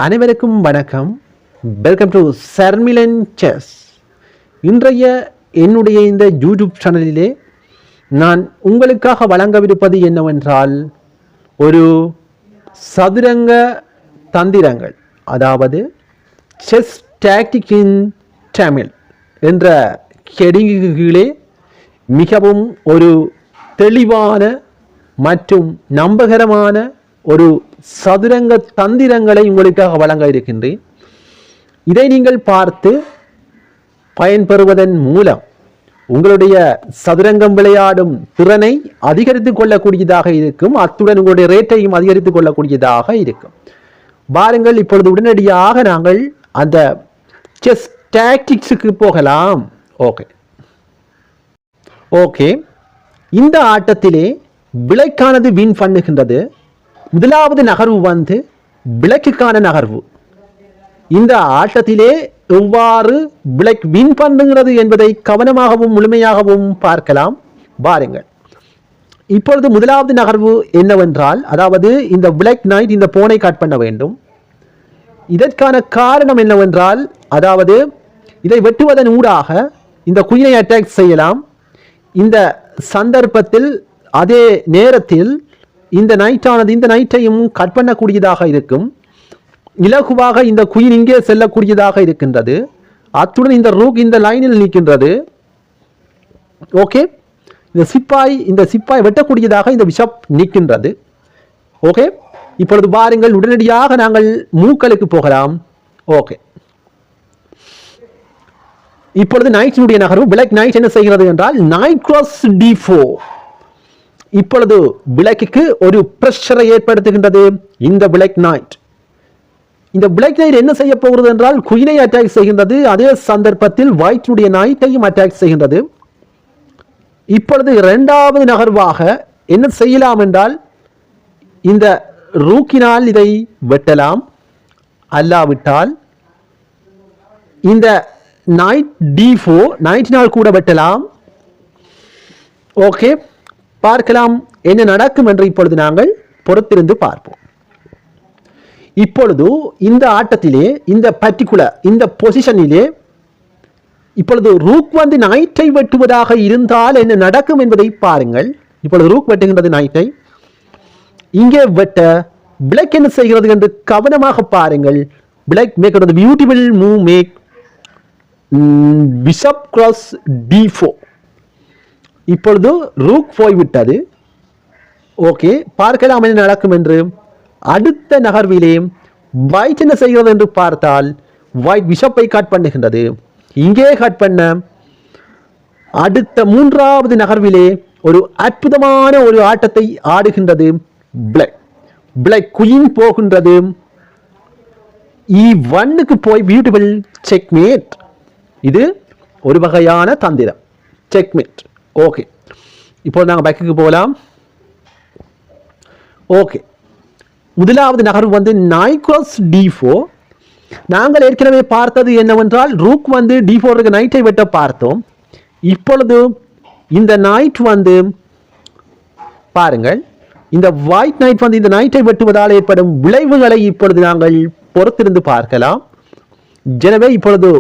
அனைவருக்கும் வணக்கம். Welcome to Sharmilan chess. இன்றைய என்னுடைய இந்த யூடியூப் சேனலிலே நான் உங்களுக்காக வழங்கவிருப்பது என்னவென்றால் ஒரு சதுரங்க தந்திரங்கள், அதாவது செஸ் டாக்டிக் இன் தமிழ் என்ற ஹெடிங்கிலே மிகவும் ஒரு தெளிவான மற்றும் நம்பகரமான ஒரு சதுரங்க தந்திரங்களை உங்களுக்காக வழங்க இருக்கின்றேன். இதை நீங்கள் பார்த்து பயன்பெறுவதன் மூலம் உங்களுடைய சதுரங்கம் விளையாடும் திறனை அதிகரித்துக் கொள்ளக்கூடியதாக இருக்கும். அத்துடன் உங்களுடைய ரேட்டையும் அதிகரித்துக் கொள்ளக்கூடியதாக இருக்கும். பாருங்கள், இப்பொழுது உடனடியாக நாங்கள் அந்த செஸ் டாக்டிக்ஸுக்கு போகலாம். ஓகே, இந்த ஆட்டத்திலே பிளைக்கானது வின் பண்ணுகின்றது. முதலாவது நகர்வு வந்து பிளைக்குக்கான நகர்வு. இந்த ஆட்டத்திலே எவ்வாறு பிளைக் வின் பண்ணுகிறது என்பதை கவனமாகவும் முழுமையாகவும் பார்க்கலாம். பாருங்கள், இப்பொழுது முதலாவது நகர்வு என்னவென்றால், அதாவது இந்த பிளைக் நைட் இந்த போனை கட் பண்ண வேண்டும். இதற்கான காரணம் என்னவென்றால், அதாவது இதை வெட்டுவதன் ஊடாக இந்த குயினை அட்டாக் செய்யலாம். இந்த சந்தர்ப்பத்தில் அதே நேரத்தில் இந்த நைட்டானது இந்த நைட்டையும் கட் பண்ணக்கூடியதாக இருக்கும். இலகுவாக இந்த குயின் இங்கே செல்லக்கூடியதாக இருக்கின்றது. அத்துடன் இந்த ரூக் இந்த லைனில் நிற்கின்றது. ஓகே, இந்த சிப்பாய் வெட்டக்கூடியதாக இந்த பிஷப் நிற்கின்றது. ஓகே, இப்பொழுது பாருங்கள், உடனடியாக நாங்கள் மூக்களுக்கு போகலாம். ஓகே, இப்பொழுது நைட்டினுடைய நகர்வு. பிளாக் நைட் என்ன செய்கிறது என்றால் நைட் கிராஸ் d4. இப்பொழுது பிளாக்கு ஒரு பிரஷரை ஏற்படுத்துகின்றது. இந்த பிளாக் நைட் என்ன செய்ய போகிறது என்றால் குயினை அட்டாக் செய்கின்றது. அதே சந்தர்ப்பத்தில் ஒயிட்டினுடைய நைட்டையும் அட்டாக் செய்கின்றது. இப்பொழுது இரண்டாவது நகர்வாக என்ன செய்யலாம் என்றால் இந்த ரூக்கினால் இதை வெட்டலாம். அல்லாவிட்டால் இந்த நைட் d4 நைட்டினால் கூட வெட்டலாம். ஓகே, பார்க்கலாம் என்ன நடக்கும் என்று இப்பொழுது நாங்கள் பொறுத்திருந்து பார்ப்போம். இப்பொழுது இந்த ஆட்டத்திலே இந்த பொசிஷனிலே இப்பொழுது ரூக் வந்து நைட்டை வெட்டுவதாக இருந்தால் என்ன நடக்கும் என்பதை பாருங்கள். இப்பொழுது ரூக் வெட்டுகின்றது நைட்டை. இங்கே வெட்ட பிளாக் என்ன செய்கிறது என்று கவனமாக பாருங்கள். Black make beautiful move, make bishop cross d4. இப்பொழுது ரூக் போய்விட்டது. ஓகே, பார்க்கலாம் என்ன நடக்கும் என்று. அடுத்த நகர்விலே ஒயிட் என்ன செய்கிறது என்று பார்த்தால் ஒயிட் பிஷப்பை கட் பண்ணுகின்றது. இங்கே கட் பண்ண அடுத்த மூன்றாவது நகர்விலே ஒரு அற்புதமான ஒரு ஆட்டத்தை ஆடுகின்றது பிளாக் குயின் போகின்றது. E1க்கு போய் பியூட்டிஃபுல் செக்மேட். இது ஒரு வகையான தந்திரம், செக்மேட். ஓகே, இப்போ நாங்கள் பேக்குக்கு போகலாம். ஓகே, முதலாவது நகர்வு வந்து நைட் கிராஸ் d4. நாங்கள் ஏற்கனவே பார்த்தது என்னவென்றால் ரூக் வந்து d4க்கு நைட்டை வெட்ட பார்த்தோம். இப்பொழுது இந்த நைட் வந்து பாருங்கள், இந்த ஒயிட் நைட் வந்து இந்த நைட்டை வெட்டுவதால் ஏற்படும் விளைவுகளை இப்பொழுது நாங்கள் பொறுத்திருந்து பார்க்கலாம். எனவே இப்பொழுது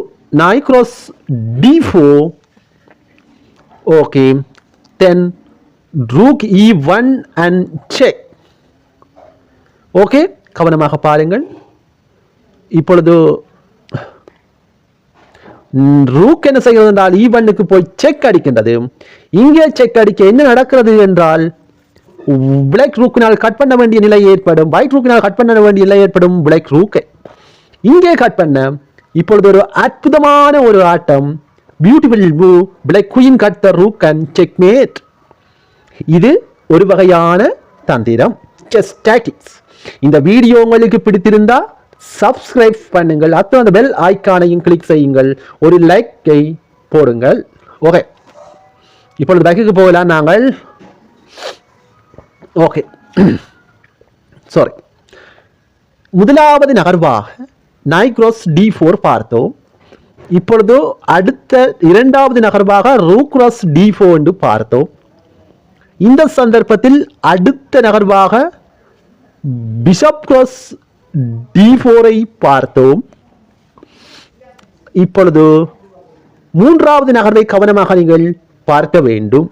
night cross d4. Okay, then rook e1 and check. Okay, கவனமாக பாருங்கள். இப்பொழுது ரூக் என்ன செய்கிறது என்றால் E1க்கு போய் செக் அடிக்கின்றது. இங்கே செக் அடிக்க என்ன நடக்கிறது என்றால் பிளாக் ரூக்கினால் கட் பண்ண வேண்டிய நிலை ஏற்படும். ஒயிட் ரூக்கினால் கட் பண்ண வேண்டிய நிலை ஏற்படும். பிளாக் ரூக்கை இங்கே கட் பண்ண இப்பொழுது ஒரு அற்புதமான ஒரு ஆட்டம். Beautiful move, black queen cut the rook and checkmate. இது ஒரு வகையான தந்திரம், செஸ் டாக்டிக்ஸ். இந்த வீடியோ உங்களுக்கு பிடித்திருந்தா சப்ஸ்கிரைப் பண்ணுங்கள். அத்தனை பெல் ஐகானையும் கிளிக் செய்யுங்கள். ஒரு லைக்கை போடுங்கள். ஓகே, இப்பொழுது பேக்குக்கு போகலாம் நாங்கள். ஓகே, சாரி, முதலாவது நகர்வாக நைட் கிராஸ் d4 பார்த்தோம். இப்பொழுது அடுத்த இரண்டாவது நகர்வாக ரூக் கிராஸ் d4 என்று பார்த்தோம். இந்த சந்தர்ப்பத்தில் அடுத்த நகர்வாக பிஷப் கிராஸ் D4 பார்த்தோம். இப்பொழுது மூன்றாவது நகர்வை கவனமாக நீங்கள் பார்க்க வேண்டும்.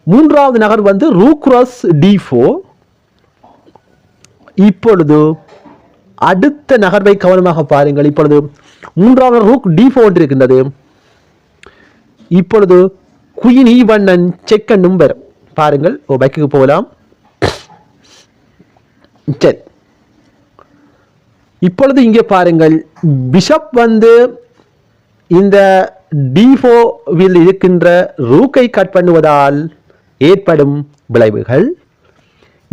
மூன்றாவது நகர் வந்து ரூக் கிராஸ் D4. இப்பொழுது அடுத்த நகர்வை கவனமாக பாருங்கள். இப்பொழுது மூன்றாவது ரூக் D4 இருக்கின்றது. இப்பொழுது குயின் E1 செக் நம்பர் பாருங்கள். பேக்குக்கு போகலாம். சரி, இப்பொழுது இங்கே பாருங்கள், பிஷப் வந்து இந்த D4 இருக்கின்ற ரூக்கை கட் பண்ணுவதால் ஏற்படும் விளைவுகள்.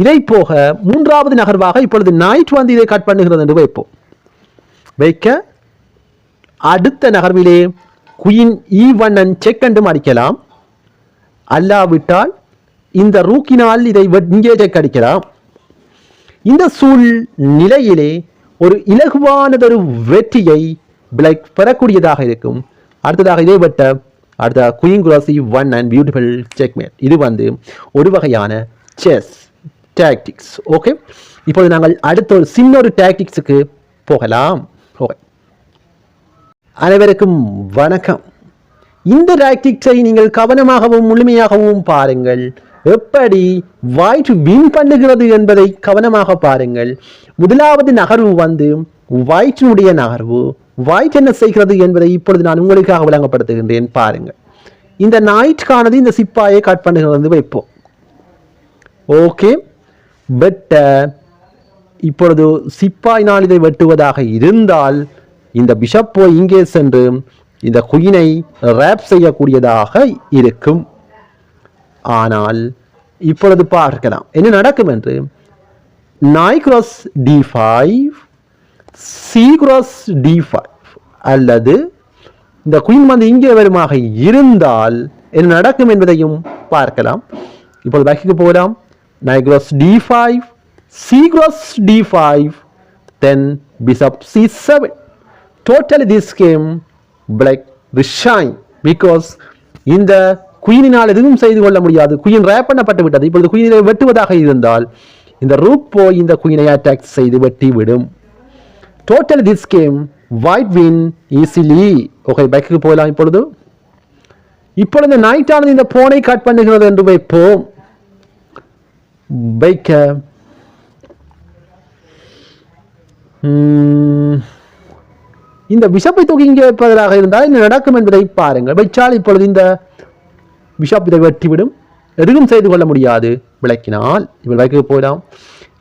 இதை போக மூன்றாவது நகர்வாக இப்பொழுது நைட் வந்து இதை கட் பண்ணுகிறது என்று வைக்க அடுத்த நகர்விலே குயின் E1 செக் என்றும் அடிக்கலாம். அல்லாவிட்டால் இந்த ரூக்கினால் இதை இங்கே செக் அடிக்கலாம். இந்த சூழ்நிலையிலே ஒரு இலகுவானதொரு வெற்றியை பிளாக் பெறக்கூடியதாக இருக்கும். அடுத்ததாக இதை விட்ட அடுத்த queen cross E1 and beautiful checkmate. இது வந்து ஒரு வகையான செஸ் டாக்டிக்ஸ். ஓகே, இப்போது நாங்கள் அடுத்த ஒரு சின்ன ஒரு டாக்டிக்ஸுக்கு போகலாம். ஓகே, அனைவருக்கும் வணக்கம். இந்த டாக்டிக்ஸை நீங்கள் கவனமாகவும் முழுமையாகவும் பாருங்கள். எப்படி ஒயிட் வின் பண்ணுகிறது என்பதை கவனமாக பாருங்கள். முதலாவது நகர்வு வந்து ஒயிட்டினுடைய நகர்வு. ஒயிட் என்ன செய்கிறது என்பதை இப்பொழுது நான் உங்களுக்காக விளங்கப்படுத்துகின்றேன். பாருங்கள், இந்த நைட்கானது இந்த சிப்பாயை கட் பண்ணுகிறது வைப்போம். ஓகே, பட் இப்பொழுது சிப்பாயினால் இதை வெட்டுவதாக இருந்தால் இந்த பிஷப்போ இங்கே சென்று இந்த குயினை ரேப் செய்யக்கூடியதாக இருக்கும். ஆனால் இப்பொழுது பார்க்கலாம் என்ன நடக்கும் என்று. நாய் cross D5, C cross D5 அல்லது இந்த குயின் வந்து இங்கே வருமாக இருந்தால் என்ன நடக்கும் என்பதையும் பார்க்கலாம். இப்பொழுது பேக்குக்கு போகலாம். Knight cross D5, C cross D5, then bishop C7. Totally this game black shine because இந்த குயினால் எதுவும் செய்து கொள்ள முடியாது. குயின் ரேப் பண்ணப்பட்டு விட்டது. இப்பொழுது குயினை வெட்டுவதாக இருந்தால் இந்த ரூக் போய் இந்த குயினை அட்டாக் செய்து வெட்டி விடும். Totally this game white win easily. Okay, பேக்குக்கு போகலாம். இப்பொழுது நைட் ஆனது இந்த போனை கட் பண்ணுகிறது என்று வைப்போம். வைக்க இந்த பிஷப்பை தூக்கி இங்கே வைப்பதாக இருந்தால் என்ன நடக்கும் என்பதை பாருங்கள். வைச்சால் இப்பொழுது இந்த பிஷப் இதை வெட்டிவிடும். எதுவும் செய்து கொள்ள முடியாது. விளக்கினால் இவள் வைக்க போகலாம்.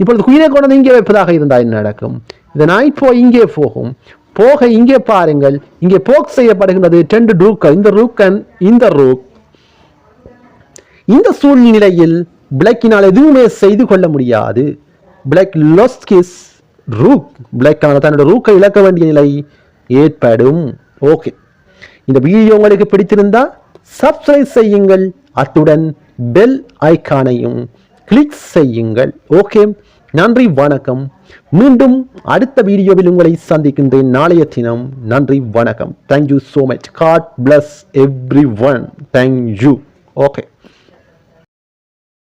இப்பொழுது குயினை கொண்டு இங்கே வைப்பதாக இருந்தால் என்ன நடக்கும்? இந்த நைட் போய் இங்கே போகும். போக இங்கே பாருங்கள், இங்கே போக் செய்யப்படுகின்றது 2 ரூக்கள். இந்த ரூக் அண்ட் இந்த ரூக். இந்த சூழ்நிலையில் பிளாக்கினால் எதுவுமே செய்து கொள்ள முடியாது. Black lost his rook. பிளாக்கான தன்னோட ரூக்கை இழக்க வேண்டிய நிலை ஏற்படும். ஓகே, இந்த வீடியோ உங்களுக்கு பிடித்திருந்தா சப்ஸ்கிரைப் செய்யுங்கள். அத்துடன் பெல் ஐகானையும் கிளிக் செய்யுங்கள். ஓகே, நன்றி, வணக்கம். மீண்டும் அடுத்த வீடியோவில் உங்களை சந்திக்கின்றேன் நாளைய தினம். நன்றி, வணக்கம். Thank you so much. God bless everyone. Thank you. Okay.